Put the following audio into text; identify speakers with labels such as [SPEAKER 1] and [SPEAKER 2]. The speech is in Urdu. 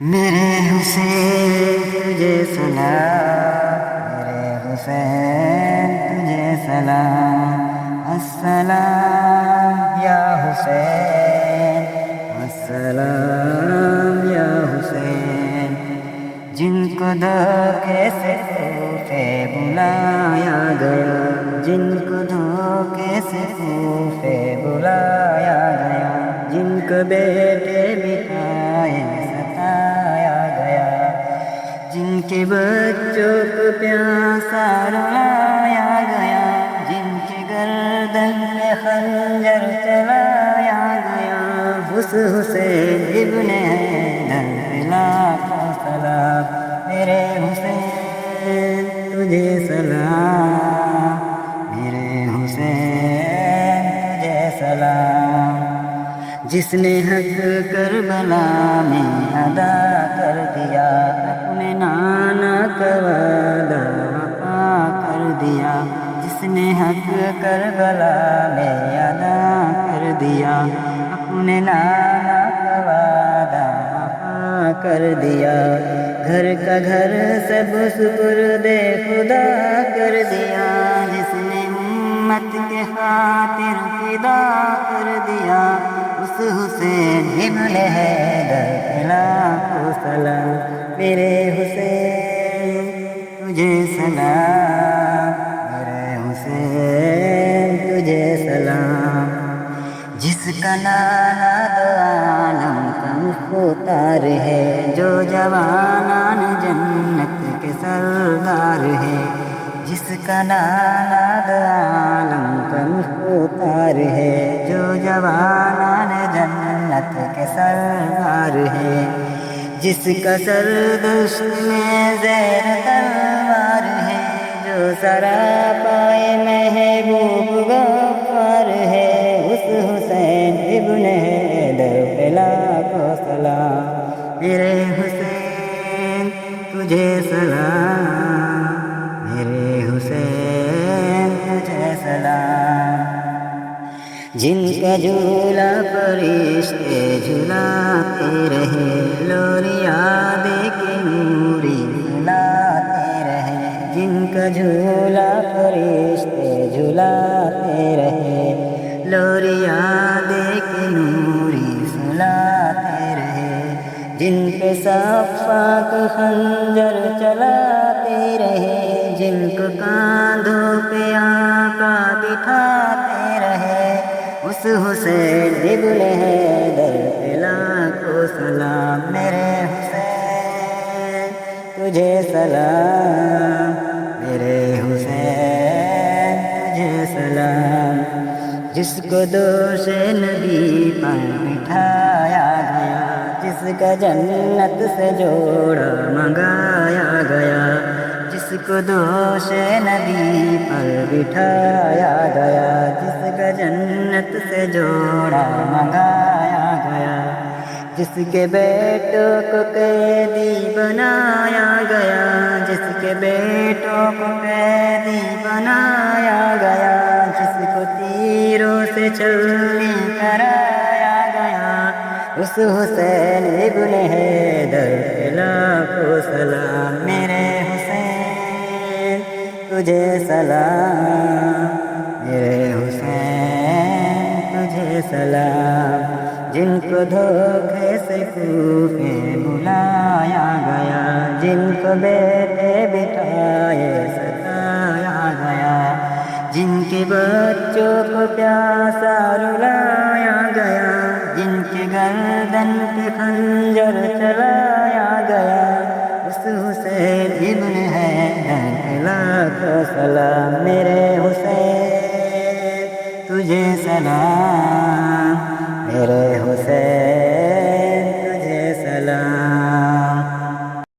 [SPEAKER 1] میرے حسین تجھے سلام، میرے حسین تجھے سلام، السلام یا حسین، السلام یا حسین۔ جن کو دھوکے سے کوفے بلایا گیا، جن کو دھوکے سے کوفے بلایا گیا، جن کو بیٹے بٹھائے ستایا گیا، جن کے بچوں کو پیاسا رلایا گیا، جن کے گردن میں خنجر چلایا گیا، اس حسین ابن حیدر لاکھوں سلام، میرے حسین تجھے سلام، میرے حسین تجھے سلام۔ جس نے حق کربلا میں ادا کر دیا، اپنے نانا کا وعدہ وفا کر دیا، جس نے حق کربلا میں ادا کر دیا، اپنے نانا کا وعدہ وفا کر دیا، گھر کا گھر سب سپرد خدا کر دیا، جس نے امت کے خاطر فدا کر دیا، اس حسین ابن حیدر لاکھوں سلام، میرے حسین تجھے سلام، میرے حسین تجھے سلام۔ جس کا نانا دو عالم کا مختار ہے، جو جوانان جنت کے سردار ہے، جس کا نانا دو عالم کا مختار ہے، جو جوانان جنت کے سردار ہے، جس کا سر دشت میں زیر تلوار ہے، جو سراپائے محبوب غفار ہے، اس حسین ابن حیدر پہ لاکھوں سلام، میرے حسین تجھے سلام، میرے حسین تجھے سلام۔ جن کا جھولا فرشتے جھلاتے رہے، لوریا دے کے نوری سلاتے رہے، جن کا جھولا فرشتے جھلاتے رہے، لوریا دے کے نوری سلاتے رہے، جن پہ صفاق خنجر چلاتے رہے، جن کو کاندھوں پہ آقا بٹھاتے رہے، اس حسین ابن حیدر پہ لاکھوں سلام، میرے حسین تجھے سلام، میرے حسین تجھے سلام۔ جس کو دوش نبی پر بٹھایا گیا، جس کا جنت سے جوڑا منگایا گیا، جس کو دوش نبی پر بٹھایا گیا، جس کا جنت سے جوڑا منگایا گیا، جس کے بیٹوں کو قیدی بنایا گیا، جس کے بیٹوں کو قیدی بنایا گیا، جس کو تیروں سے چھلنی کرایا گیا، اس حسین ابن حیدر لاکھوں سلام، میرے حسین تجھے سلام، میرے حسین تجھے سلام۔ جن کو دھوکے سے کوفے بلایا گیا، جن کو بیٹے بٹھائے ستایا گیا، جن کے بچوں کو پیاسا رلایا گیا، جن کے گردن پہ خنجر چلایا گیا، اس حسین ابن حیدر لاکھوں سلام، میرے حسین تجھے سلام، میرے حسین